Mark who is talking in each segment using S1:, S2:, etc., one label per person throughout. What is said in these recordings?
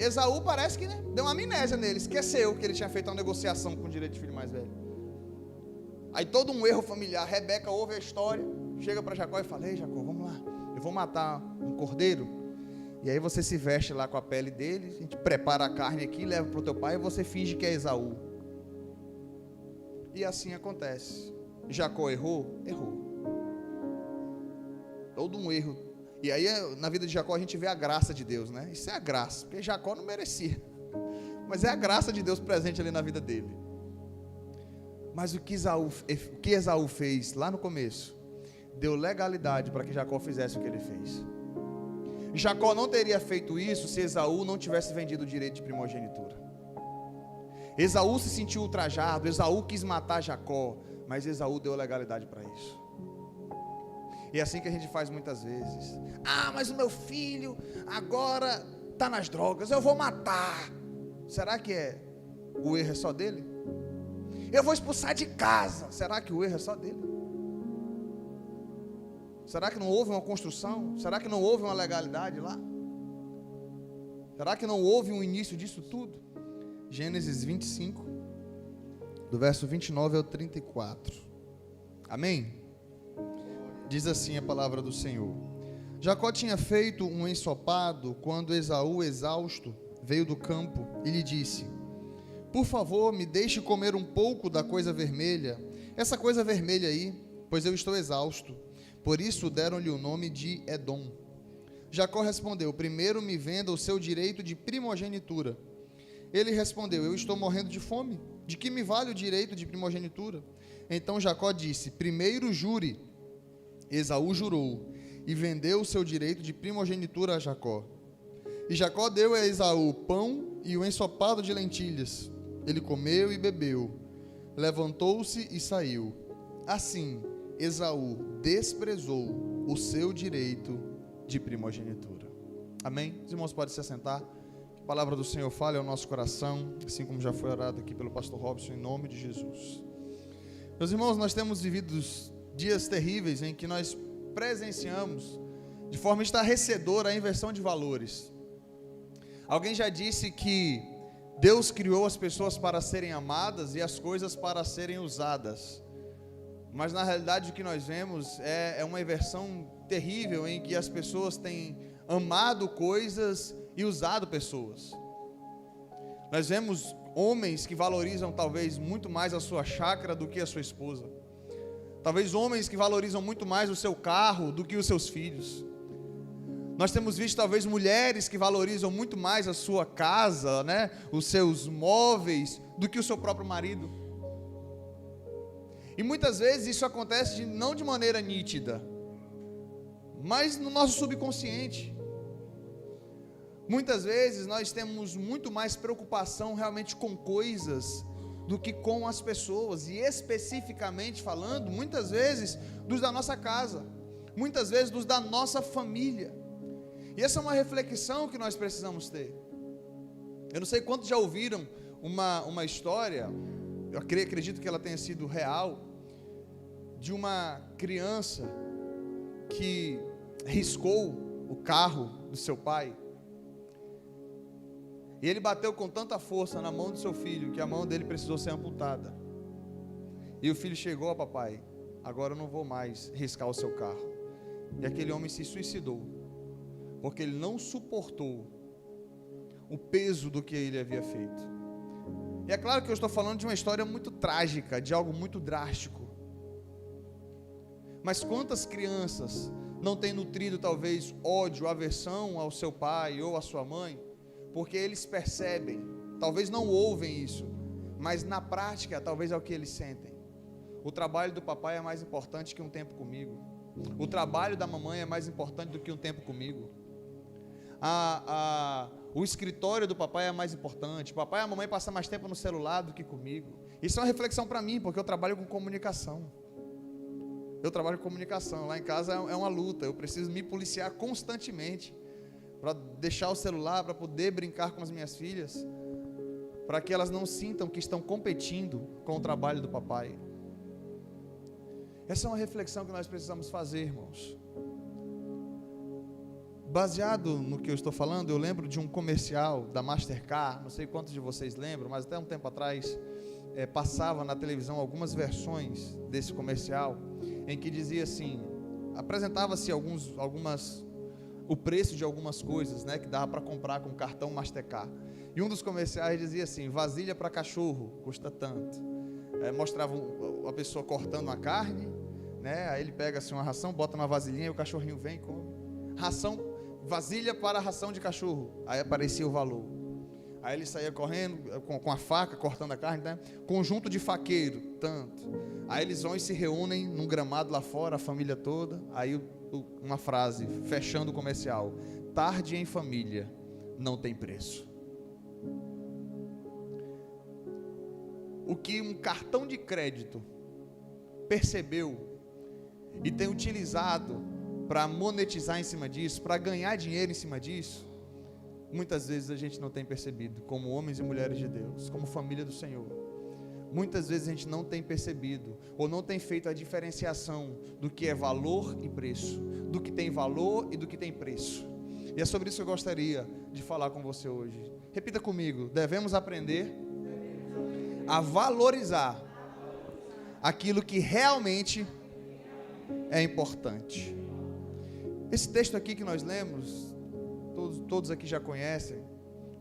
S1: Esaú parece que, né, deu uma amnésia nele, esqueceu que ele tinha feito uma negociação com o direito de filho mais velho. Aí todo um erro familiar. Rebeca ouve a história, chega para Jacó e fala: ei Jacó, vamos lá, eu vou matar um cordeiro, e aí você se veste lá com a pele dele, a gente prepara a carne aqui, leva para o teu pai e você finge que é Esaú. E assim acontece. Jacó errou? Errou. Todo um erro. E aí na vida de Jacó a gente vê a graça de Deus, né? Isso é a graça, porque Jacó não merecia, mas é a graça de Deus presente ali na vida dele. Mas o que Esaú fez lá no começo deu legalidade para que Jacó fizesse o que ele fez. Jacó não teria feito isso se Esaú não tivesse vendido o direito de primogenitura. Esaú se sentiu ultrajado, Esaú quis matar Jacó, mas Esaú deu legalidade para isso. E é assim que a gente faz muitas vezes. Ah, mas o meu filho agora está nas drogas, eu vou matar. Será que o erro é só dele? Eu vou expulsar de casa. Será que o erro é só dele? Será que não houve uma construção? Será que não houve uma legalidade lá? Será que não houve um início disso tudo? Gênesis 25, do verso 29 ao 34. Amém? Diz assim a palavra do Senhor: Jacó tinha feito um ensopado quando Esaú, exausto, veio do campo e lhe disse: por favor, me deixe comer um pouco da coisa vermelha, essa coisa vermelha aí, pois eu estou exausto. Por isso deram-lhe o nome de Edom. Jacó respondeu: primeiro me venda o seu direito de primogenitura. Ele respondeu: eu estou morrendo de fome, de que me vale o direito de primogenitura? Então Jacó disse: primeiro jure. Esaú jurou e vendeu o seu direito de primogenitura a Jacó. E Jacó deu a Esaú pão e o ensopado de lentilhas. Ele comeu e bebeu, levantou-se e saiu. Assim, Esaú desprezou o seu direito de primogenitura. Amém? Os irmãos podem se assentar. Que a palavra do Senhor fale ao nosso coração, assim como já foi orado aqui pelo pastor Robson, em nome de Jesus. Meus irmãos, nós temos vivido dias terríveis em que nós presenciamos de forma estarrecedora a inversão de valores. Alguém já disse que Deus criou as pessoas para serem amadas e as coisas para serem usadas. Mas na realidade o que nós vemos é uma inversão terrível em que as pessoas têm amado coisas e usado pessoas. Nós vemos homens que valorizam talvez muito mais a sua chácara do que a sua esposa. Talvez homens que valorizam muito mais o seu carro do que os seus filhos. Nós temos visto talvez mulheres que valorizam muito mais a sua casa, né, os seus móveis, do que o seu próprio marido. E muitas vezes isso acontece não de maneira nítida, mas no nosso subconsciente. Muitas vezes nós temos muito mais preocupação realmente com coisas do que com as pessoas, e especificamente falando, muitas vezes dos da nossa casa, muitas vezes dos da nossa família. E essa é uma reflexão que nós precisamos ter. Eu não sei quantos já ouviram uma história, eu acredito que ela tenha sido real, de uma criança que riscou o carro do seu pai. E ele bateu com tanta força na mão do seu filho, que a mão dele precisou ser amputada. E o filho chegou: papai, agora eu não vou mais riscar o seu carro. E aquele homem se suicidou, porque ele não suportou o peso do que ele havia feito. E é claro que eu estou falando de uma história muito trágica, de algo muito drástico. Mas quantas crianças não têm nutrido talvez ódio, aversão ao seu pai ou à sua mãe, porque eles percebem, talvez não ouvem isso, mas na prática talvez é o que eles sentem. O trabalho do papai é mais importante que um tempo comigo. O trabalho da mamãe é mais importante do que um tempo comigo. O escritório do papai é mais importante. O papai e a mamãe passam mais tempo no celular do que comigo. Isso é uma reflexão para mim, porque eu trabalho com comunicação. Lá em casa é uma luta. Eu preciso me policiar constantemente para deixar o celular, para poder brincar com as minhas filhas, para que elas não sintam que estão competindo com o trabalho do papai. Essa é uma reflexão que nós precisamos fazer, irmãos. Baseado no que eu estou falando, eu lembro de um comercial da Mastercard, não sei quantos de vocês lembram, mas até um tempo atrás passava na televisão algumas versões desse comercial, em que dizia assim, apresentava-se o preço de algumas coisas, né, que dava para comprar com cartão Mastercard. E um dos comerciais dizia assim, vasilha para cachorro, custa tanto. Mostrava a pessoa cortando uma carne, né, aí ele pega assim uma ração, bota na vasilhinha e o cachorrinho vem e come. Vasilha para ração de cachorro, aí aparecia o valor. Aí ele saía correndo com a faca, cortando a carne, né? Conjunto de faqueiro, tanto. Aí eles vão e se reúnem num gramado lá fora, a família toda. Aí uma frase, fechando o comercial: tarde em família não tem preço. O que um cartão de crédito percebeu e tem utilizado para monetizar em cima disso, para ganhar dinheiro em cima disso, muitas vezes a gente não tem percebido, como homens e mulheres de Deus, como família do Senhor. Muitas vezes a gente não tem percebido, ou não tem feito a diferenciação do que é valor e preço, do que tem valor e do que tem preço. E é sobre isso que eu gostaria de falar com você hoje. Repita comigo: devemos aprender a valorizar aquilo que realmente é importante. Esse texto aqui que nós lemos, todos aqui já conhecem,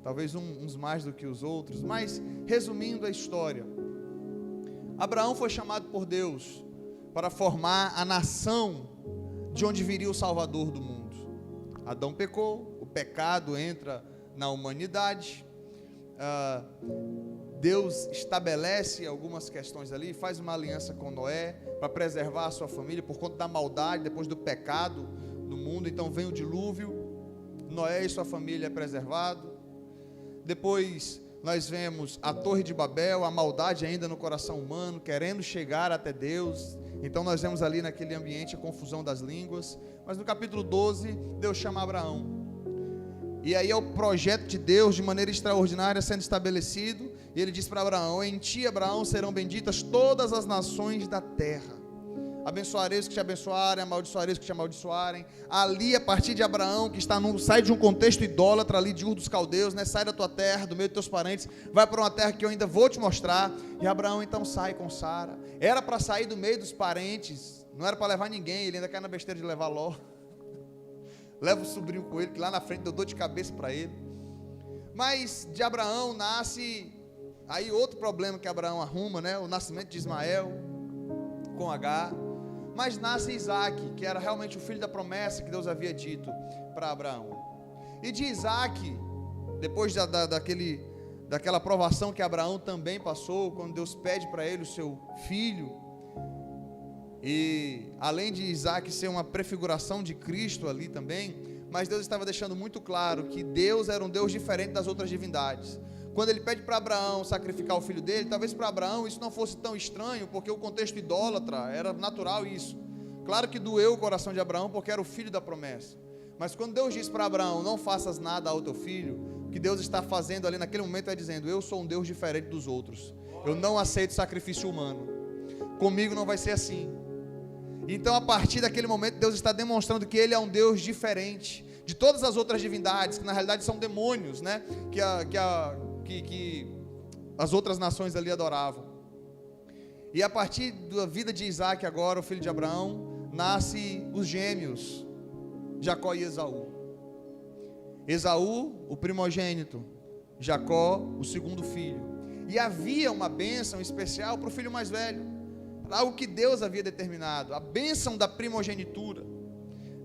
S1: talvez uns mais do que os outros, mas resumindo a história, Abraão foi chamado por Deus para formar a nação de onde viria o Salvador do mundo. Adão pecou, o pecado entra na humanidade, Deus estabelece algumas questões ali, faz uma aliança com Noé para preservar a sua família por conta da maldade, depois do pecado no mundo. Então vem o dilúvio, Noé e sua família é preservado. Depois nós vemos a Torre de Babel, a maldade ainda no coração humano, querendo chegar até Deus. Então nós vemos ali naquele ambiente a confusão das línguas. Mas no capítulo 12, Deus chama Abraão. E aí é o projeto de Deus de maneira extraordinária sendo estabelecido. E ele diz para Abraão: em ti, Abraão, serão benditas todas as nações da terra. Abençoarei os que te abençoarem, amaldiçoarei os que te amaldiçoarem. Ali, a partir de Abraão, que sai de um contexto idólatra ali de Ur dos Caldeus, né? Sai da tua terra, do meio dos teus parentes, vai para uma terra que eu ainda vou te mostrar. E Abraão então sai com Sara. Era para sair do meio dos parentes, não era para levar ninguém, ele ainda cai na besteira de levar Ló. Leva o sobrinho com ele, que lá na frente deu dor de cabeça para ele. Mas de Abraão nasce aí outro problema que Abraão arruma, né? O nascimento de Ismael com Agar. Mas nasce Isaac, que era realmente o filho da promessa que Deus havia dito para Abraão. E de Isaac, depois daquela provação que Abraão também passou, quando Deus pede para ele o seu filho, e além de Isaac ser uma prefiguração de Cristo ali também, mas Deus estava deixando muito claro que Deus era um Deus diferente das outras divindades. Quando ele pede para Abraão sacrificar o filho dele, talvez para Abraão isso não fosse tão estranho, porque o contexto idólatra era natural isso. Claro que doeu o coração de Abraão, porque era o filho da promessa. Mas quando Deus diz para Abraão: não faças nada ao teu filho, o que Deus está fazendo ali naquele momento é dizendo: eu sou um Deus diferente dos outros, eu não aceito sacrifício humano, comigo não vai ser assim. Então a partir daquele momento Deus está demonstrando que Ele é um Deus diferente de todas as outras divindades, que na realidade são demônios, né? Que as outras nações ali adoravam. E a partir da vida de Isaac agora, o filho de Abraão, nasce os gêmeos, Jacó e Esaú. Esaú, o primogênito, Jacó, o segundo filho. E havia uma bênção especial para o filho mais velho, algo que Deus havia determinado, a bênção da primogenitura,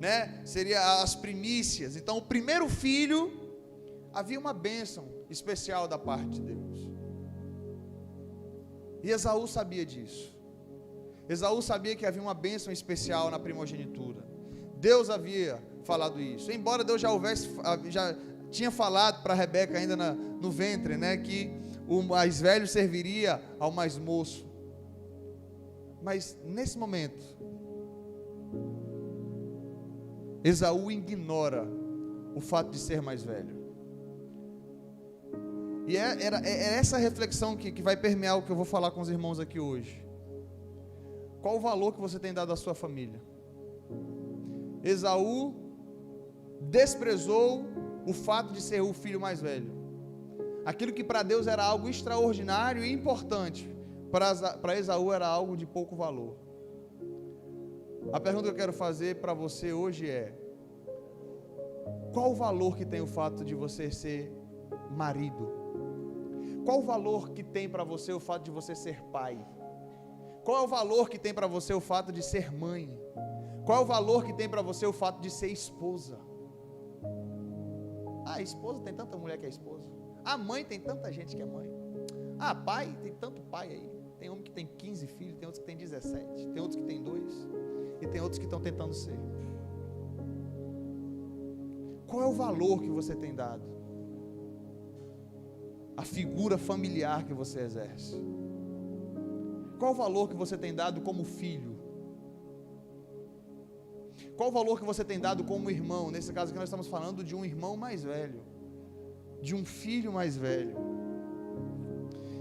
S1: né? Seria as primícias. Então o primeiro filho, havia uma bênção especial da parte de Deus. E Esaú sabia disso. Esaú sabia que havia uma bênção especial na primogenitura. Deus havia falado isso. Embora Deus já tinha falado para Rebeca ainda no ventre, né, que o mais velho serviria ao mais moço. Mas nesse momento, Esaú ignora o fato de ser mais velho. E é essa reflexão que vai permear o que eu vou falar com os irmãos aqui hoje. Qual o valor que você tem dado à sua família? Esaú desprezou o fato de ser o filho mais velho. Aquilo que para Deus era algo extraordinário e importante, para Esaú era algo de pouco valor. A pergunta que eu quero fazer para você hoje é: qual o valor que tem o fato de você ser marido? Qual o valor que tem para você o fato de você ser pai? Qual é o valor que tem para você o fato de ser mãe? Qual é o valor que tem para você o fato de ser esposa? Ah, esposa, tem tanta mulher que é esposa. Ah, mãe, tem tanta gente que é mãe. Ah, pai, tem tanto pai aí. Tem homem que tem 15 filhos, tem outros que tem 17, tem outros que tem 2, e tem outros que estão tentando ser. Qual é o valor que você tem dado? A figura familiar que você exerce. Qual o valor que você tem dado como filho? Qual o valor que você tem dado como irmão? Nesse caso aqui nós estamos falando de um irmão mais velho, de um filho mais velho.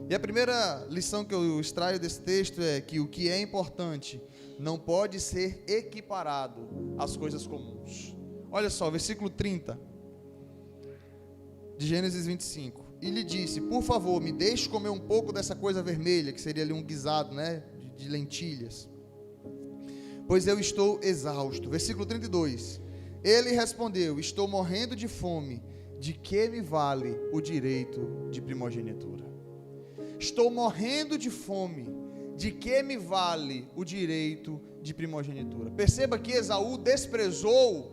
S1: E a primeira lição que eu extraio desse texto é que o que é importante não pode ser equiparado às coisas comuns. Olha só, versículo 30 de Gênesis 25. E lhe disse: por favor, me deixe comer um pouco dessa coisa vermelha, que seria ali um guisado, né, de lentilhas, pois eu estou exausto. Versículo 32. Ele respondeu: estou morrendo de fome, de que me vale o direito de primogenitura? Estou morrendo de fome, de que me vale o direito de primogenitura? Perceba que Esaú desprezou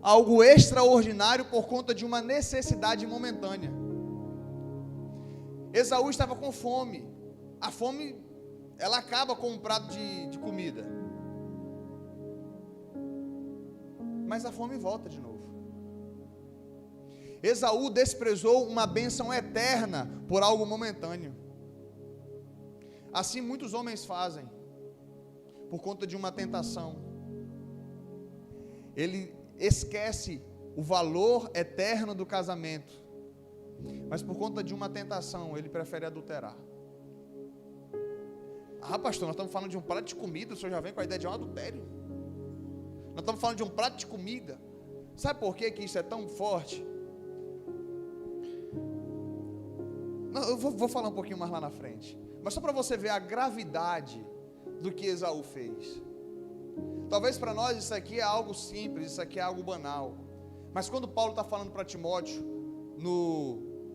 S1: algo extraordinário por conta de uma necessidade momentânea. Esaú estava com fome. A fome, ela acaba com um prato de comida, mas a fome volta de novo. Esaú desprezou uma bênção eterna por algo momentâneo. Assim muitos homens fazem, por conta de uma tentação. Ele esquece o valor eterno do casamento, mas por conta de uma tentação, ele prefere adulterar. Ah, pastor, nós estamos falando de um prato de comida, o senhor já vem com a ideia de um adultério. Nós estamos falando de um prato de comida. Sabe por que isso é tão forte? Não, eu vou falar um pouquinho mais lá na frente, mas só para você ver a gravidade do que Esaú fez. Talvez para nós isso aqui é algo simples, isso aqui é algo banal, mas quando Paulo está falando para Timóteo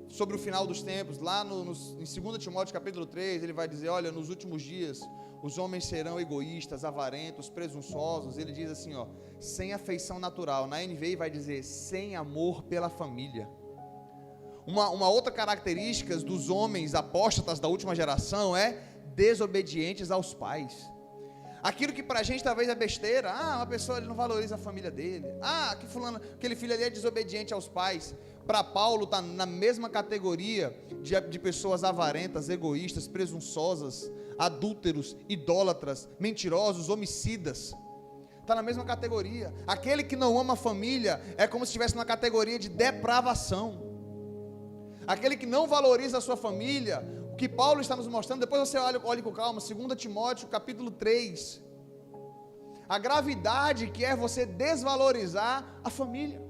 S1: sobre o final dos tempos, lá em 2 Timóteo capítulo 3, ele vai dizer: olha, nos últimos dias os homens serão egoístas, avarentos, presunçosos. Ele diz assim, ó, sem afeição natural. Na NVI vai dizer sem amor pela família. Uma outra característica dos homens apóstatas da última geração é desobedientes aos pais. Aquilo que pra gente talvez é besteira. Ah, uma pessoa, ele não valoriza a família dele. Ah, aquele filho ali é desobediente aos pais. Para Paulo está na mesma categoria de pessoas avarentas, egoístas, presunçosas, adúlteros, idólatras, mentirosos, homicidas. Está na mesma categoria. Aquele que não ama a família é como se estivesse na categoria de depravação. Aquele que não valoriza a sua família, o que Paulo está nos mostrando, depois você olhe com calma, 2 Timóteo capítulo 3, a gravidade que é você desvalorizar a família,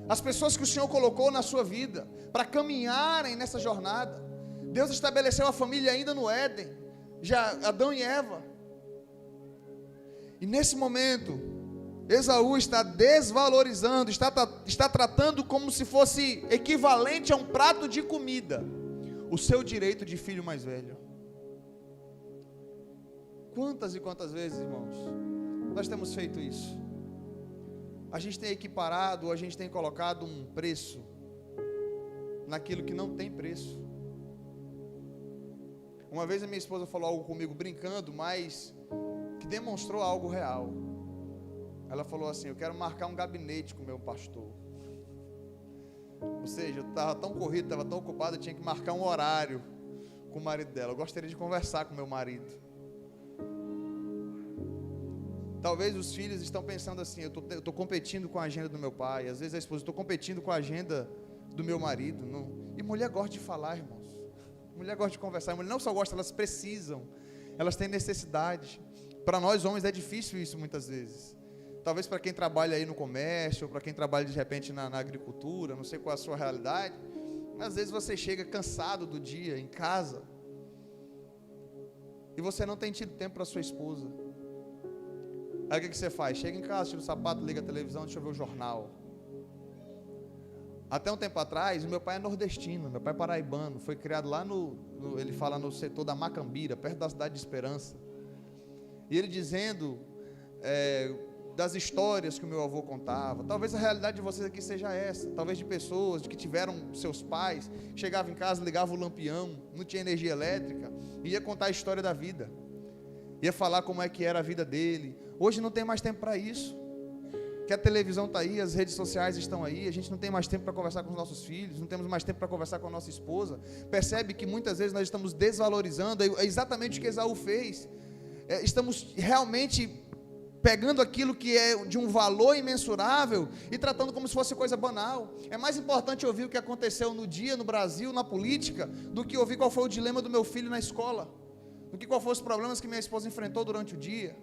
S1: as pessoas que o Senhor colocou na sua vida, para caminharem nessa jornada. Deus estabeleceu a família ainda no Éden, já Adão e Eva, e nesse momento, Esaú está desvalorizando, está tratando como se fosse equivalente a um prato de comida, o seu direito de filho mais velho. Quantas e quantas vezes, irmãos, nós temos feito isso? A gente tem equiparado, a gente tem colocado um preço naquilo que não tem preço. Uma vez a minha esposa falou algo comigo brincando, mas que demonstrou algo real. Ela falou assim: eu quero marcar um gabinete com o meu pastor. Ou seja, eu estava tão corrido, estava tão ocupado, eu tinha que marcar um horário com o marido dela. Eu gostaria de conversar com meu marido. Talvez os filhos estão pensando assim: eu estou competindo com a agenda do meu pai. Às vezes a esposa: estou competindo com a agenda do meu marido. Não. E mulher gosta de falar, irmãos. Mulher gosta de conversar. Mulher não só gosta, elas precisam. Elas têm necessidade. Para nós homens é difícil isso muitas vezes. Talvez para quem trabalha aí no comércio, ou para quem trabalha de repente na agricultura, não sei qual é a sua realidade, mas às vezes você chega cansado do dia em casa, e você não tem tido tempo para sua esposa. Aí o que você faz? Chega em casa, tira o sapato, liga a televisão, deixa eu ver o jornal. Até um tempo atrás, o meu pai é nordestino, meu pai é paraibano, foi criado lá ele fala no setor da Macambira, perto da cidade de Esperança. E ele dizendo das histórias que o meu avô contava. Talvez a realidade de vocês aqui seja essa, talvez de pessoas que tiveram seus pais, chegavam em casa, ligavam o lampião, não tinha energia elétrica, ia contar a história da vida, ia falar como é que era a vida dele. Hoje não tem mais tempo para isso. Que a televisão está aí, as redes sociais estão aí, a gente não tem mais tempo para conversar com os nossos filhos, não temos mais tempo para conversar com a nossa esposa. Percebe que muitas vezes nós estamos desvalorizando, é exatamente o que Esaú fez. Estamos realmente pegando aquilo que é de um valor imensurável e tratando como se fosse coisa banal. É mais importante ouvir o que aconteceu no dia, no Brasil, na política, do que ouvir qual foi o dilema do meu filho na escola, do que qual foram os problemas que minha esposa enfrentou durante o dia.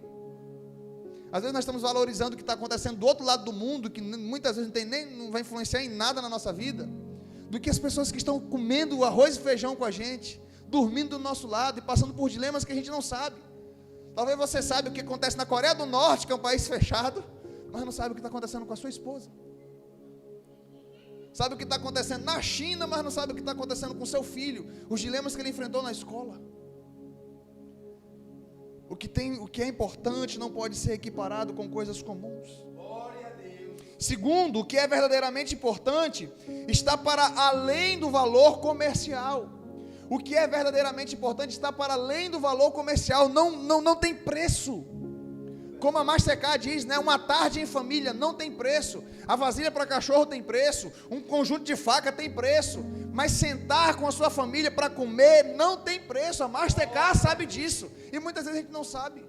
S1: Às vezes nós estamos valorizando o que está acontecendo do outro lado do mundo, que muitas vezes não vai influenciar em nada na nossa vida, do que as pessoas que estão comendo arroz e feijão com a gente, dormindo do nosso lado e passando por dilemas que a gente não sabe. Talvez você saiba o que acontece na Coreia do Norte, que é um país fechado, mas não sabe o que está acontecendo com a sua esposa. Sabe o que está acontecendo na China, mas não sabe o que está acontecendo com o seu filho, os dilemas que ele enfrentou na escola. O que é importante não pode ser equiparado com coisas comuns.
S2: Glória a Deus.
S1: Segundo, o que é verdadeiramente importante está para além do valor comercial. O que é verdadeiramente importante está para além do valor comercial. Não tem preço. Como a Mastercard diz, né? Uma tarde em família não tem preço. A vasilha para cachorro tem preço. Um conjunto de faca tem preço. Mas sentar com a sua família para comer não tem preço. A Mastercard sabe disso. E muitas vezes a gente não sabe.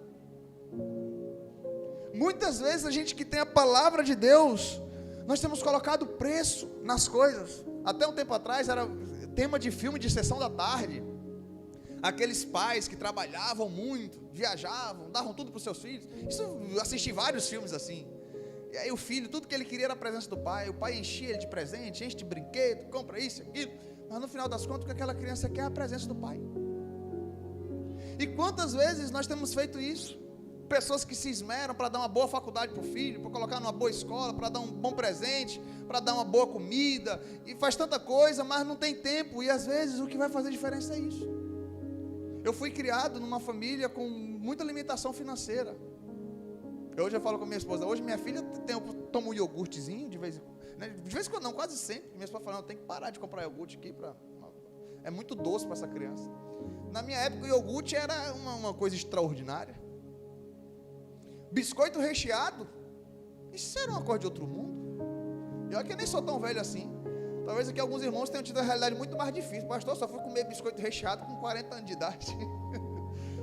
S1: Muitas vezes a gente que tem a palavra de Deus, nós temos colocado preço nas coisas. Até um tempo atrás era tema de filme de sessão da tarde. Aqueles pais que trabalhavam muito, viajavam, davam tudo para os seus filhos. Isso, eu assisti vários filmes assim. E aí o filho, tudo que ele queria era a presença do pai. O pai enchia ele de presente, enche de brinquedo, compra isso, aquilo. Mas no final das contas, o que aquela criança quer é a presença do pai. E quantas vezes nós temos feito isso? Pessoas que se esmeram para dar uma boa faculdade para o filho, para colocar numa boa escola, para dar um bom presente, para dar uma boa comida, e faz tanta coisa, mas não tem tempo. E às vezes o que vai fazer diferença é isso. Eu fui criado numa família com muita limitação financeira. Hoje eu falo com minha esposa, hoje minha filha toma um iogurtezinho de vez em quando, né? De vez em quando não, quase sempre. Minha esposa fala, tem que parar de comprar iogurte aqui, é muito doce para essa criança. Na minha época o iogurte era uma coisa extraordinária. Biscoito recheado, isso era uma coisa de outro mundo. E olha que eu nem sou tão velho assim. Talvez aqui alguns irmãos tenham tido a realidade muito mais difícil. Pastor, só fui comer biscoito recheado com 40 anos de idade.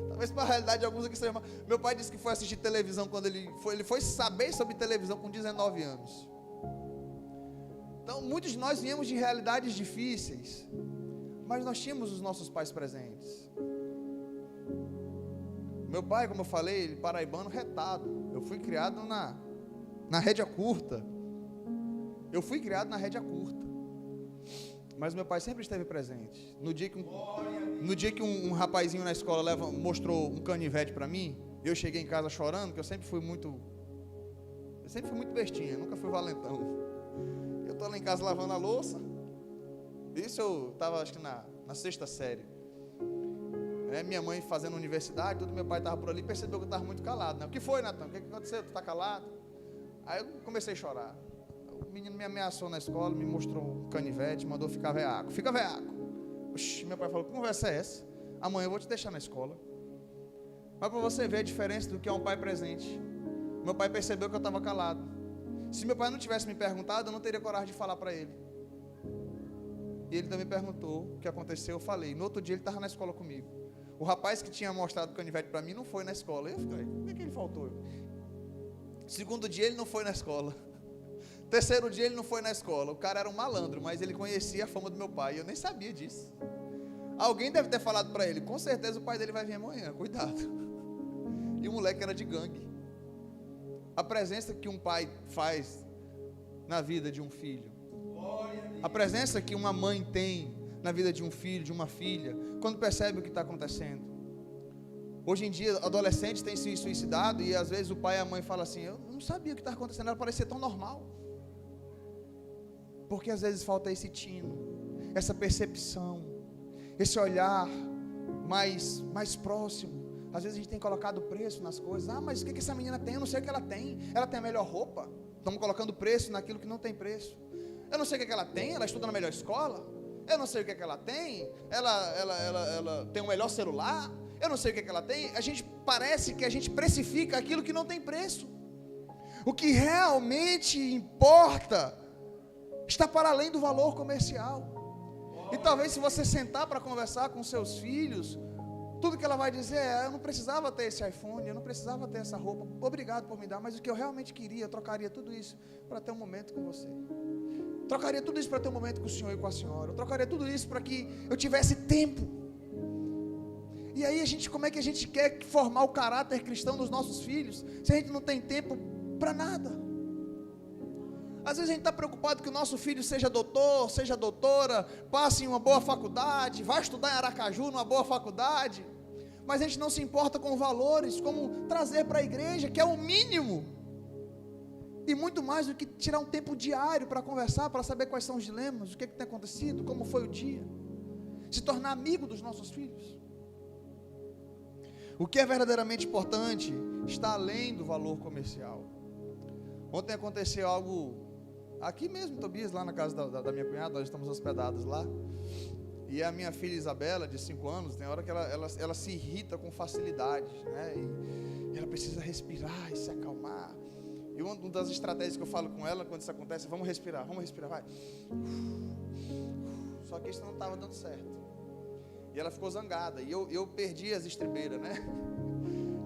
S1: Talvez para a realidade de alguns aqui sejam. Meu pai disse que foi assistir televisão quando ele foi saber sobre televisão com 19 anos. Então, muitos de nós viemos de realidades difíceis, mas nós tínhamos os nossos pais presentes. Meu pai, como eu falei, ele paraibano retado. Eu fui criado na rédea curta. Mas meu pai sempre esteve presente. No dia que um rapazinho na escola mostrou um canivete para mim, eu cheguei em casa chorando, que eu sempre fui muito bestinha, nunca fui valentão. Eu estou lá em casa lavando a louça. Isso eu estava, acho que na 6ª série. Minha mãe fazendo universidade, meu pai estava por ali, percebeu que eu estava muito calado, né? O que foi, Natan? O que aconteceu? Tu está calado? Aí eu comecei a chorar. O menino me ameaçou na escola, me mostrou um canivete, mandou ficar veaco. Fica veaco. Oxi, meu pai falou, que conversa é essa? Amanhã eu vou te deixar na escola. Mas para você ver a diferença do que é um pai presente. Meu pai percebeu que eu estava calado. Se meu pai não tivesse me perguntado, eu não teria coragem de falar para ele. E ele também perguntou o que aconteceu, eu falei. No outro dia ele estava na escola comigo. O rapaz que tinha mostrado o canivete para mim não foi na escola. Eu falei, por que ele faltou? Segundo dia ele não foi na escola. Terceiro dia ele não foi na escola. O cara era um malandro, mas ele conhecia a fama do meu pai. E eu nem sabia disso. Alguém deve ter falado para ele, com certeza o pai dele vai vir amanhã, cuidado. E o moleque era de gangue. a presença que um pai faz na vida de um filho, a presença que uma mãe tem na vida de um filho, de uma filha, quando percebe o que está acontecendo. Hoje em dia, adolescentes têm se suicidado e às vezes o pai e a mãe falam assim: eu não sabia o que está acontecendo, ela parecia tão normal. Porque às vezes falta esse tino, essa percepção, esse olhar mais próximo. Às vezes a gente tem colocado preço nas coisas. Mas o que essa menina tem? Eu não sei o que ela tem. Ela tem a melhor roupa. Estamos colocando preço naquilo que não tem preço. Eu não sei o que ela tem. Ela estuda na melhor escola. Eu não sei o que ela tem. Ela tem o melhor celular. Eu não sei o que ela tem. A gente parece que a gente precifica aquilo que não tem preço. O que realmente importa está para além do valor comercial. E talvez se você sentar para conversar com seus filhos, tudo que ela vai dizer é: eu não precisava ter esse iPhone, eu não precisava ter essa roupa, obrigado por me dar, mas o que eu realmente queria, eu trocaria tudo isso para ter um momento com você. Trocaria tudo isso para ter um momento com o senhor e com a senhora. Eu trocaria tudo isso para que eu tivesse tempo. E aí como é que a gente quer formar o caráter cristão dos nossos filhos, se a gente não tem tempo para nada? Às vezes a gente está preocupado que o nosso filho seja doutor, seja doutora, passe em uma boa faculdade, vá estudar em Aracaju, numa boa faculdade, mas a gente não se importa com valores, como trazer para a igreja, que é o mínimo, e muito mais do que tirar um tempo diário para conversar, para saber quais são os dilemas, o que tem acontecido, como foi o dia, se tornar amigo dos nossos filhos. O que é verdadeiramente importante está além do valor comercial. Ontem aconteceu algo aqui mesmo, Tobias, lá na casa da minha cunhada, nós estamos hospedados lá. E a minha filha Isabela, de 5 anos, tem hora que ela se irrita com facilidade, né? E ela precisa respirar e se acalmar. E uma das estratégias que eu falo com ela quando isso acontece: vamos respirar, vai. Só que isso não estava dando certo. E ela ficou zangada. E eu perdi as estribeiras, né?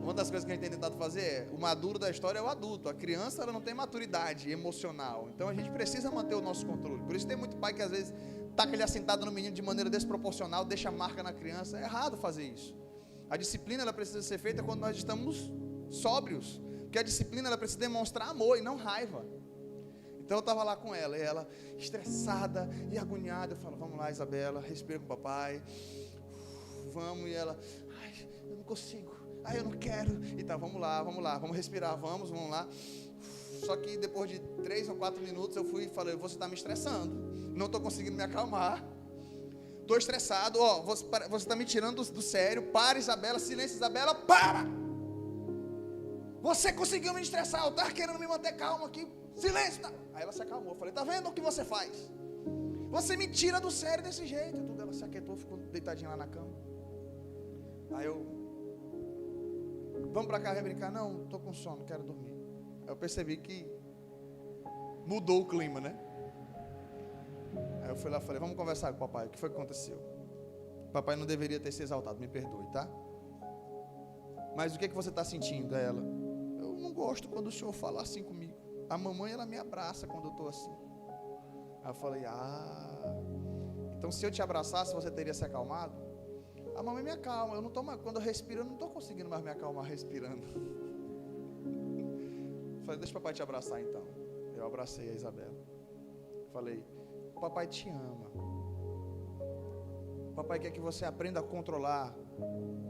S1: Uma das coisas que a gente tem tentado fazer é: o maduro da história é o adulto. A criança, ela não tem maturidade emocional. Então a gente precisa manter o nosso controle. Por isso tem muito pai que às vezes taca ele assentado no menino de maneira desproporcional, deixa marca na criança. É errado fazer isso. A disciplina, ela precisa ser feita quando nós estamos sóbrios. Porque a disciplina, ela precisa demonstrar amor e não raiva. Então eu estava lá com ela, e ela estressada e agoniada. Eu falo: vamos lá, Isabela, respira com o papai. Vamos. E ela: eu não consigo. Eu não quero. Então vamos lá, vamos respirar, vamos lá. Só que depois de 3 ou 4 minutos eu fui e falei: você está me estressando, não estou conseguindo me acalmar, estou estressado, você está me tirando do sério. Para, Isabela, silêncio, Isabela, para! Você conseguiu me estressar, eu estava querendo me manter calmo aqui, silêncio, tá? Aí ela se acalmou. Eu falei: está vendo o que você faz? Você me tira do sério desse jeito. E tudo, ela se aquietou, ficou deitadinha lá na cama. Aí vamos para cá, vem brincar? Não, estou com sono, quero dormir. Aí eu percebi que mudou o clima, né? Aí eu fui lá e falei: vamos conversar com o papai, o que foi que aconteceu? Papai não deveria ter se exaltado, me perdoe, tá? Mas o que você está sentindo? É ela: eu não gosto quando o senhor fala assim comigo. A mamãe, ela me abraça quando eu estou assim. Aí eu falei: então se eu te abraçasse, você teria se acalmado? A mamãe me acalma, quando eu respiro, eu não estou conseguindo mais me acalmar respirando. Falei: deixa o papai te abraçar então. Eu abracei a Isabela. Falei: o papai te ama. O papai quer que você aprenda a controlar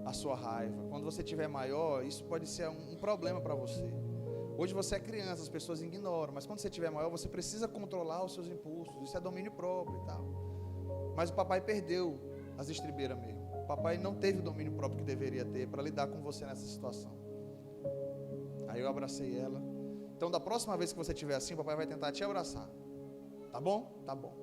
S1: a sua raiva. Quando você tiver maior, isso pode ser um problema para você. Hoje você é criança, as pessoas ignoram, mas quando você tiver maior, você precisa controlar os seus impulsos. Isso é domínio próprio e tal. Mas o papai perdeu as estribeiras mesmo. O papai não teve o domínio próprio que deveria ter para lidar com você nessa situação. Aí eu abracei ela. Então da próxima vez que você estiver assim, o papai vai tentar te abraçar. Tá bom? Tá bom.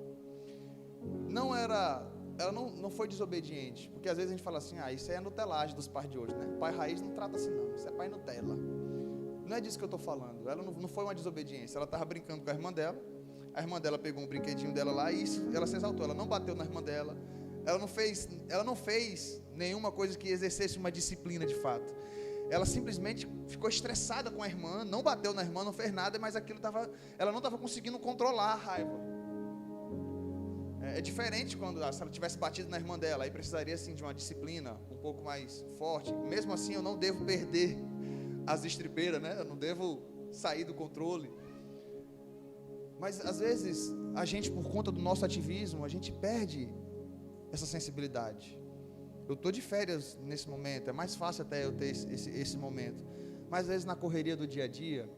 S1: Ela não foi desobediente, porque às vezes a gente fala assim: isso aí é nutelagem dos pais de hoje, né? Pai raiz não trata assim não, isso é pai Nutella. Não é disso que eu estou falando. Ela não foi uma desobediência, ela estava brincando com a irmã dela pegou um brinquedinho dela lá e ela se exaltou, ela não bateu na irmã dela, ela não fez nenhuma coisa que exercesse uma disciplina de fato. Ela simplesmente ficou estressada com a irmã, não bateu na irmã, não fez nada, mas ela não estava conseguindo controlar a raiva. É diferente se ela tivesse batido na irmã dela, aí precisaria sim de uma disciplina um pouco mais forte. Mesmo assim, eu não devo perder as estribeiras, né? Eu não devo sair do controle. Mas às vezes a gente, por conta do nosso ativismo, a gente perde essa sensibilidade. Eu estou de férias nesse momento, é mais fácil até eu ter esse momento. Mas às vezes na correria do dia a dia,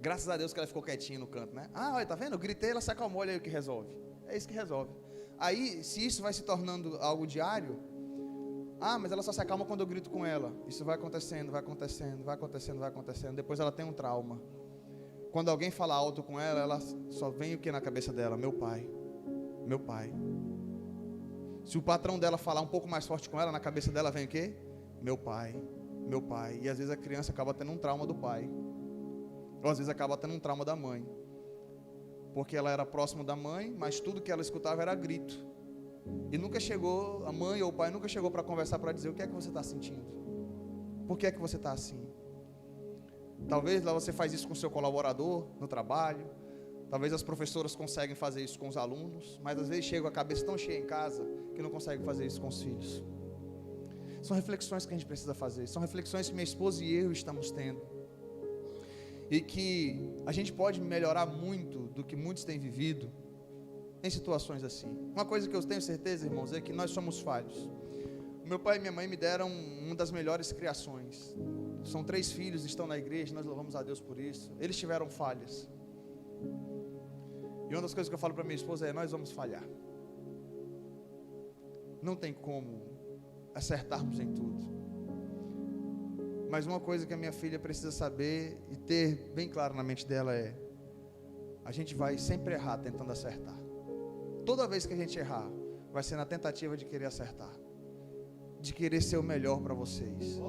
S1: graças a Deus que ela ficou quietinha no canto, né? Ah, olha, tá vendo? Eu gritei, ela se acalmou, olha aí o que resolve. É isso que resolve. Aí, se isso vai se tornando algo diário, mas ela só se acalma quando eu grito com ela. Isso vai acontecendo, vai acontecendo, vai acontecendo, vai acontecendo. Depois ela tem um trauma. Quando alguém fala alto com ela, ela só vem o que na cabeça dela? Meu pai. Meu pai. Se o patrão dela falar um pouco mais forte com ela, na cabeça dela vem o quê? Meu pai. Meu pai. E às vezes a criança acaba tendo um trauma do pai. Ou às vezes acaba tendo um trauma da mãe. Porque ela era próxima da mãe, mas tudo que ela escutava era grito. E nunca chegou, a mãe ou o pai nunca chegou para conversar, para dizer o que é que você está sentindo. Por que é que você está assim? Talvez lá você faz isso com o seu colaborador no trabalho. Talvez as professoras conseguem fazer isso com os alunos. Mas às vezes chega a cabeça tão cheia em casa que não consegue fazer isso com os filhos. São reflexões que a gente precisa fazer. São reflexões que minha esposa e eu estamos tendo. E que a gente pode melhorar muito do que muitos têm vivido em situações assim. Uma coisa que eu tenho certeza, irmãos, é que nós somos falhos. Meu pai e minha mãe me deram uma das melhores criações. São 3 filhos, estão na igreja, nós louvamos a Deus por isso. Eles tiveram falhas. E uma das coisas que eu falo para minha esposa é: nós vamos falhar. Não tem como acertarmos em tudo. Mas uma coisa que a minha filha precisa saber e ter bem claro na mente dela é: a gente vai sempre errar tentando acertar. Toda vez que a gente errar, vai ser na tentativa de querer acertar, de querer ser o melhor para vocês,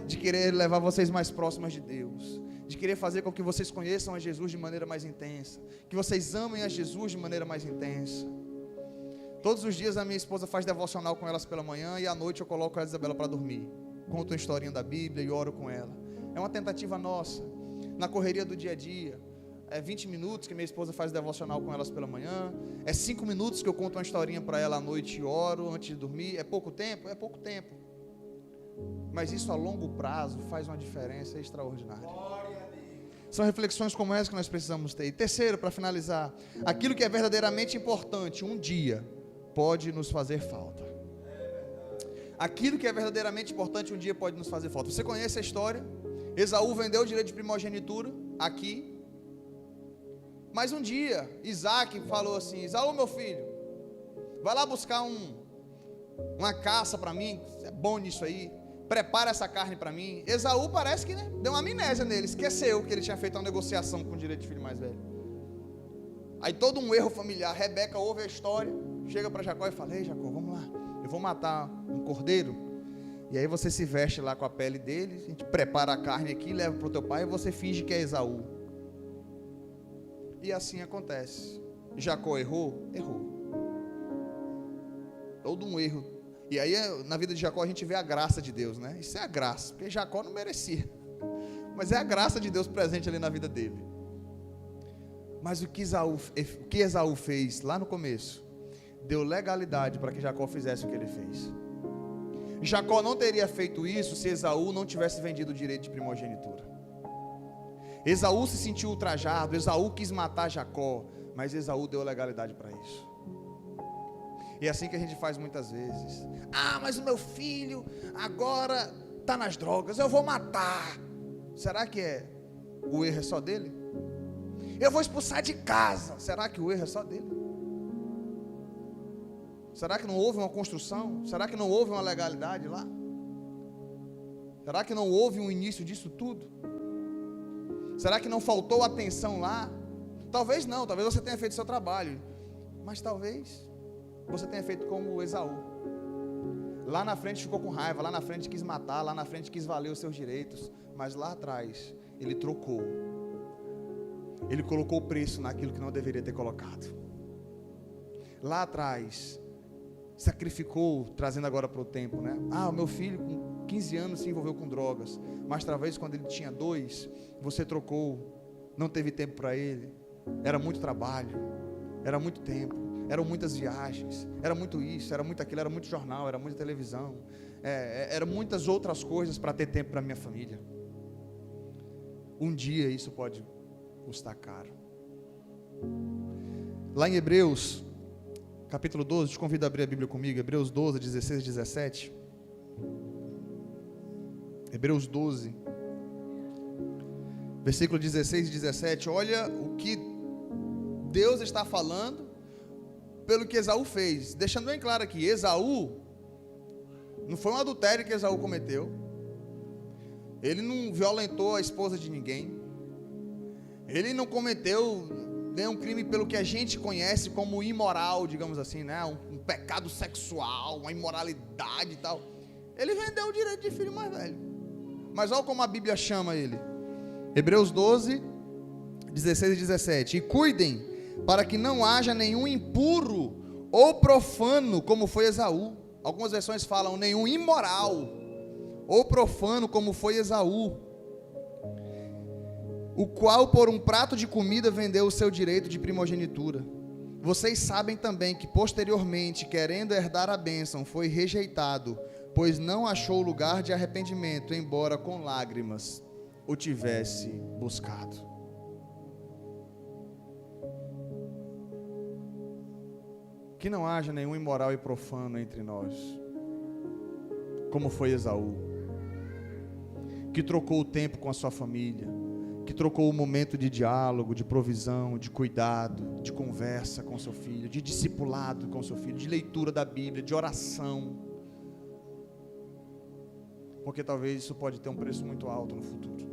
S1: de querer levar vocês mais próximas de Deus, de querer fazer com que vocês conheçam a Jesus de maneira mais intensa, que vocês amem a Jesus de maneira mais intensa. Todos os dias a minha esposa faz devocional com elas pela manhã, e à noite eu coloco a Isabela para dormir. Conto uma historinha da Bíblia e oro com ela. É uma tentativa nossa, na correria do dia a dia. É 20 minutos que minha esposa faz devocional com elas pela manhã. É 5 minutos que eu conto uma historinha para ela à noite e oro antes de dormir. É pouco tempo? É pouco tempo. Mas isso a longo prazo faz uma diferença extraordinária. São reflexões como essa que nós precisamos ter. E terceiro, para finalizar, aquilo que é verdadeiramente importante, um dia pode nos fazer falta. Aquilo que é verdadeiramente importante, um dia pode nos fazer falta. Você conhece a história? Esaú vendeu o direito de primogenitura aqui. Mas um dia, Isaac falou assim: Esaú, meu filho, vai lá buscar uma caça para mim, você é bom nisso aí, prepara essa carne para mim. Esaú parece que deu uma amnésia nele, esqueceu que ele tinha feito uma negociação com o direito de filho mais velho. Aí todo um erro familiar. Rebeca ouve a história, chega para Jacó e fala: ei Jacó, vamos lá, eu vou matar um cordeiro, e aí você se veste lá com a pele dele, a gente prepara a carne aqui, leva para o teu pai e você finge que é Esaú. E assim acontece. Jacó errou? Errou. Todo um erro. E aí na vida de Jacó a gente vê a graça de Deus, né? Isso é a graça, porque Jacó não merecia, mas é a graça de Deus presente ali na vida dele. Mas o que Esaú fez lá no começo deu legalidade para que Jacó fizesse o que ele fez. Jacó não teria feito isso se Esaú não tivesse vendido o direito de primogenitura. Esaú se sentiu ultrajado, Esaú quis matar Jacó, mas Esaú deu legalidade para isso. E é assim que a gente faz muitas vezes. Mas o meu filho agora está nas drogas, eu vou matar. Será que o erro é só dele? Eu vou expulsar de casa. Será que o erro é só dele? Será que não houve uma construção? Será que não houve uma legalidade lá? Será que não houve um início disso tudo? Será que não faltou atenção lá? Talvez não, talvez você tenha feito seu trabalho, mas talvez você tenha feito como Esaú. Lá na frente ficou com raiva, lá na frente quis matar, lá na frente quis valer os seus direitos, mas lá atrás ele trocou. Ele colocou preço naquilo que não deveria ter colocado. Lá atrás sacrificou, trazendo agora para o tempo, né? O meu filho com 15 anos se envolveu com drogas, mas talvez quando ele tinha 2, você trocou, não teve tempo para ele, era muito trabalho, era muito tempo, eram muitas viagens, era muito isso, era muito aquilo, era muito jornal, era muita televisão, eram muitas outras coisas para ter tempo para minha família. um dia isso pode custar caro. Lá em Hebreus, capítulo 12, te convido a abrir a Bíblia comigo, Hebreus 12, 16 e 17. Hebreus 12, versículo 16 e 17, olha o que Deus está falando pelo que Esaú fez, deixando bem claro aqui, Esaú, não foi um adultério que Esaú cometeu, ele não violentou a esposa de ninguém, ele não cometeu nenhum crime pelo que a gente conhece como imoral, digamos assim, né? Um pecado sexual, uma imoralidade e tal, ele vendeu o direito de filho mais velho, mas olha como a Bíblia chama ele, Hebreus 12, 16 e 17, e cuidem para que não haja nenhum impuro ou profano, como foi Esaú. Algumas versões falam nenhum imoral ou profano, como foi Esaú, o qual por um prato de comida vendeu o seu direito de primogenitura. Vocês sabem também que posteriormente, querendo herdar a bênção, foi rejeitado, pois não achou lugar de arrependimento, embora com lágrimas o tivesse buscado. Que não haja nenhum imoral e profano entre nós, como foi Esaú, que trocou o tempo com a sua família, que trocou o momento de diálogo, de provisão, de cuidado, de conversa com seu filho, de discipulado com seu filho, de leitura da Bíblia, de oração, porque talvez isso pode ter um preço muito alto no futuro.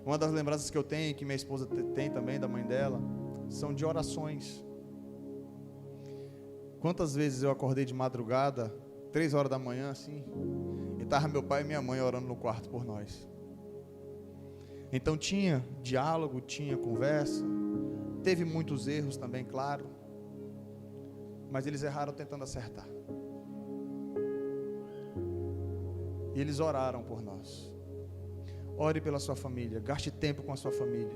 S1: Uma das lembranças que eu tenho, que minha esposa tem também, da mãe dela, são de orações. Quantas vezes eu acordei de madrugada, 3 horas da manhã assim, e estava meu pai e minha mãe orando no quarto por nós. Então tinha diálogo, tinha conversa, teve muitos erros também, claro, mas eles erraram tentando acertar. E eles oraram por nós. Ore pela sua família, gaste tempo com a sua família,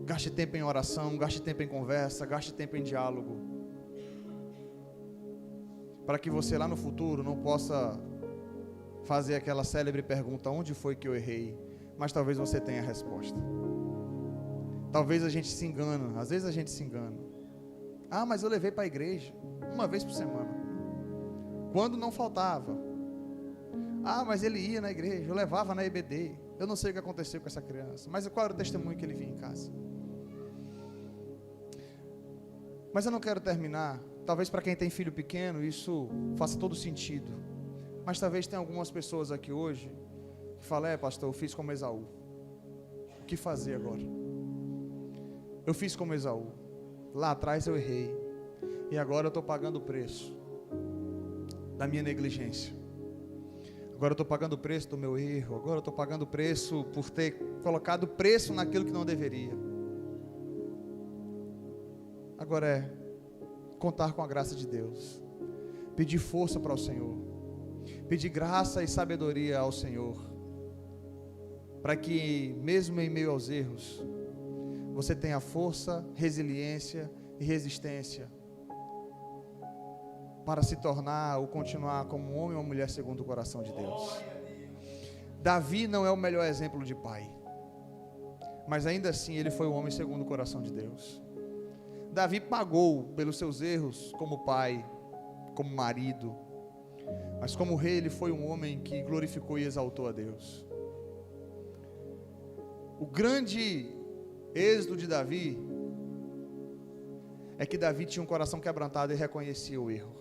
S1: gaste tempo em oração, gaste tempo em conversa, gaste tempo em diálogo, para que você lá no futuro não possa fazer aquela célebre pergunta, onde foi que eu errei? Mas talvez você tenha a resposta. Talvez a gente se engane, às vezes a gente se engana. Ah, mas eu levei para a igreja, uma vez por semana, quando não faltava. Ah, mas ele ia na igreja, eu levava na EBD, eu não sei o que aconteceu com essa criança, mas qual era o testemunho que ele vinha em casa? Mas eu não quero terminar, talvez para quem tem filho pequeno isso faça todo sentido, mas talvez tenha algumas pessoas aqui hoje que falam, pastor, eu fiz como Esaú, o que fazer agora? Eu fiz como Esaú, lá atrás eu errei, e agora eu estou pagando o preço da minha negligência, agora eu estou pagando o preço do meu erro, agora eu estou pagando o preço por ter colocado preço naquilo que não deveria. Agora é contar com a graça de Deus, pedir força para o Senhor, pedir graça e sabedoria ao Senhor, para que mesmo em meio aos erros, você tenha força, resiliência e resistência, para se tornar ou continuar como um homem ou uma mulher segundo o coração de Deus. Davi não é o melhor exemplo de pai, mas ainda assim ele foi um homem segundo o coração de Deus. Davi pagou pelos seus erros como pai, como marido, mas como rei ele foi um homem que glorificou e exaltou a Deus. O grande êxito de Davi é que Davi tinha um coração quebrantado e reconhecia o erro.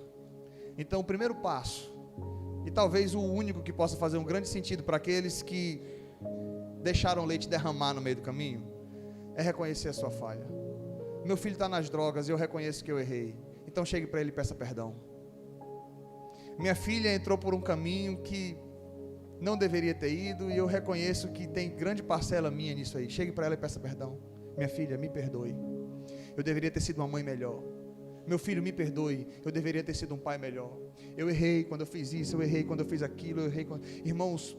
S1: Então o primeiro passo, e talvez o único que possa fazer um grande sentido para aqueles que deixaram o leite derramar no meio do caminho, é reconhecer a sua falha. Meu filho está nas drogas e eu reconheço que eu errei, então chegue para ele e peça perdão. Minha filha entrou por um caminho que não deveria ter ido, e eu reconheço que tem grande parcela minha nisso aí. Chegue para ela e peça perdão. Minha filha, me perdoe, eu deveria ter sido uma mãe melhor. Meu filho, me perdoe, eu deveria ter sido um pai melhor. Eu errei quando eu fiz isso, eu errei quando eu fiz aquilo, eu errei quando... Irmãos,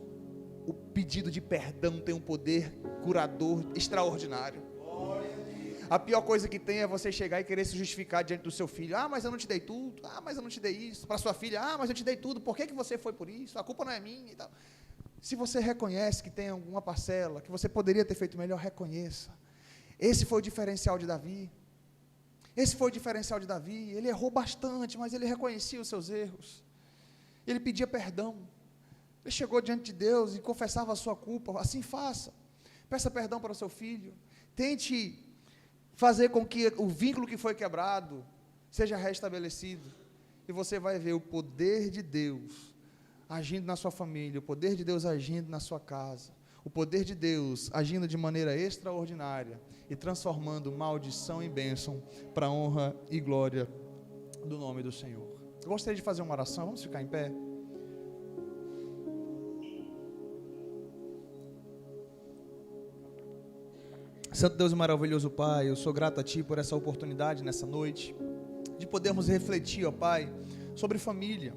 S1: o pedido de perdão tem um poder curador extraordinário. A pior coisa que tem é você chegar e querer se justificar diante do seu filho. Ah, mas eu não te dei tudo. Ah, mas eu não te dei isso. Para sua filha, ah, mas eu te dei tudo. Por que você foi por isso? A culpa não é minha e tal. Se você reconhece que tem alguma parcela, que você poderia ter feito melhor, reconheça. Esse foi o diferencial de Davi. Esse foi o diferencial de Davi. Ele errou bastante, mas ele reconhecia os seus erros. Ele pedia perdão. Ele chegou diante de Deus e confessava a sua culpa. Assim faça. Peça perdão para o seu filho. Tente fazer com que o vínculo que foi quebrado seja restabelecido. E você vai ver o poder de Deus agindo na sua família, o poder de Deus agindo na sua casa, o poder de Deus agindo de maneira extraordinária e transformando maldição em bênção para a honra e glória do nome do Senhor. Eu gostaria de fazer uma oração, vamos ficar em pé? Santo Deus e maravilhoso Pai, eu sou grato a Ti por essa oportunidade nessa noite, de podermos refletir, ó Pai, sobre família,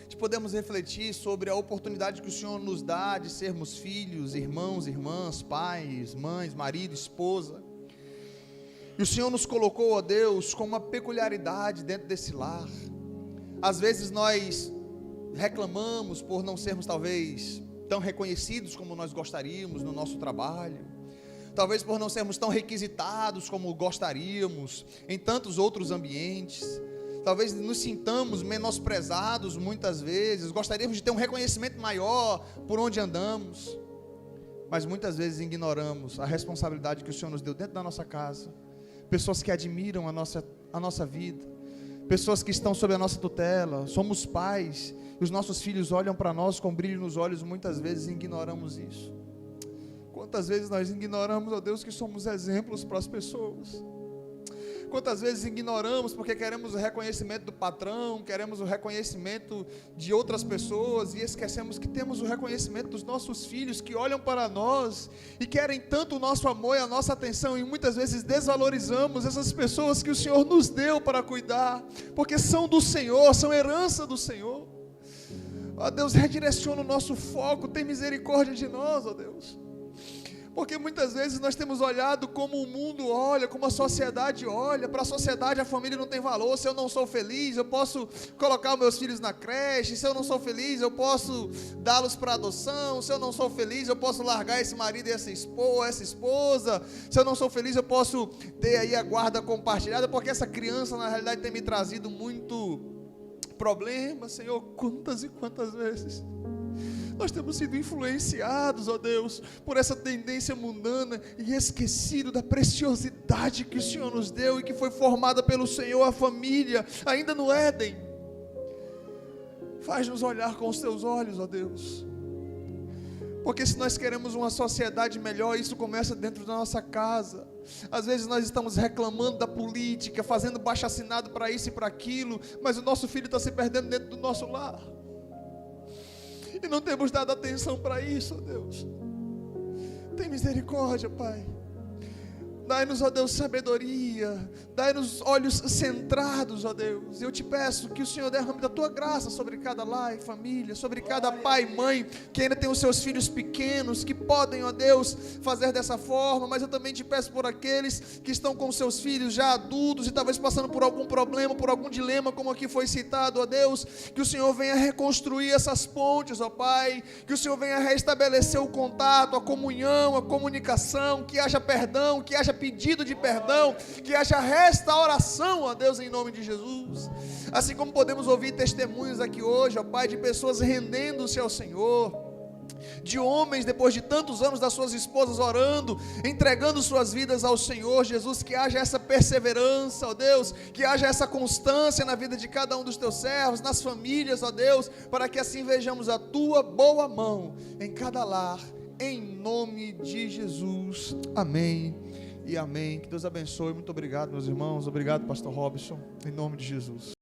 S1: de podermos refletir sobre a oportunidade que o Senhor nos dá de sermos filhos, irmãos, irmãs, pais, mães, marido, esposa. E o Senhor nos colocou, ó Deus, com uma peculiaridade dentro desse lar. Às vezes nós reclamamos por não sermos talvez tão reconhecidos como nós gostaríamos no nosso trabalho, talvez por não sermos tão requisitados como gostaríamos em tantos outros ambientes. Talvez nos sintamos menosprezados muitas vezes, gostaríamos de ter um reconhecimento maior por onde andamos, mas muitas vezes ignoramos a responsabilidade que o Senhor nos deu dentro da nossa casa, pessoas que admiram a nossa vida, pessoas que estão sob a nossa tutela, somos pais, e os nossos filhos olham para nós com brilho nos olhos, muitas vezes ignoramos isso. Quantas vezes nós ignoramos, ó Deus, que somos exemplos para as pessoas? Quantas vezes ignoramos porque queremos o reconhecimento do patrão, queremos o reconhecimento de outras pessoas e esquecemos que temos o reconhecimento dos nossos filhos que olham para nós e querem tanto o nosso amor e a nossa atenção, e muitas vezes desvalorizamos essas pessoas que o Senhor nos deu para cuidar, porque são do Senhor, são herança do Senhor. Ó Deus, redireciona o nosso foco, tem misericórdia de nós, ó Deus. Porque muitas vezes nós temos olhado como o mundo olha, como a sociedade olha. Para a sociedade a família não tem valor. Se eu não sou feliz, eu posso colocar os meus filhos na creche. Se eu não sou feliz, eu posso dá-los para adoção. Se eu não sou feliz, eu posso largar esse marido e essa esposa. Se eu não sou feliz, eu posso ter aí a guarda compartilhada, porque essa criança na realidade tem me trazido muito problema. Senhor, quantas e quantas vezes nós temos sido influenciados, ó Deus, por essa tendência mundana e esquecido da preciosidade que o Senhor nos deu e que foi formada pelo Senhor, a família, ainda no Éden. Faz-nos olhar com os teus olhos, ó Deus, porque se nós queremos uma sociedade melhor, isso começa dentro da nossa casa. Às vezes nós estamos reclamando da política, fazendo baixo-assinado para isso e para aquilo, mas o nosso filho está se perdendo dentro do nosso lar. E não temos dado atenção para isso, ó Deus. Tem misericórdia, Pai. Dai-nos, ó Deus, sabedoria. Dai-nos olhos centrados, ó Deus. Eu te peço que o Senhor derrame da tua graça sobre cada lar e família, sobre cada pai e mãe que ainda tem os seus filhos pequenos, que podem, ó Deus, fazer dessa forma. Mas eu também te peço por aqueles que estão com seus filhos já adultos e talvez passando por algum problema, por algum dilema, como aqui foi citado, ó Deus, que o Senhor venha reconstruir essas pontes, ó Pai, que o Senhor venha restabelecer o contato, a comunhão, a comunicação, que haja perdão, que haja pedido de perdão, que haja restauração, ó Deus, em nome de Jesus. Assim como podemos ouvir testemunhos aqui hoje, ó Pai, de pessoas rendendo-se ao Senhor, de homens depois de tantos anos das suas esposas orando, entregando suas vidas ao Senhor Jesus, que haja essa perseverança, ó Deus, que haja essa constância na vida de cada um dos teus servos, nas famílias, ó Deus, para que assim vejamos a tua boa mão em cada lar, em nome de Jesus, amém e amém. Que Deus abençoe. Muito obrigado, meus irmãos. Obrigado, pastor Robson, em nome de Jesus.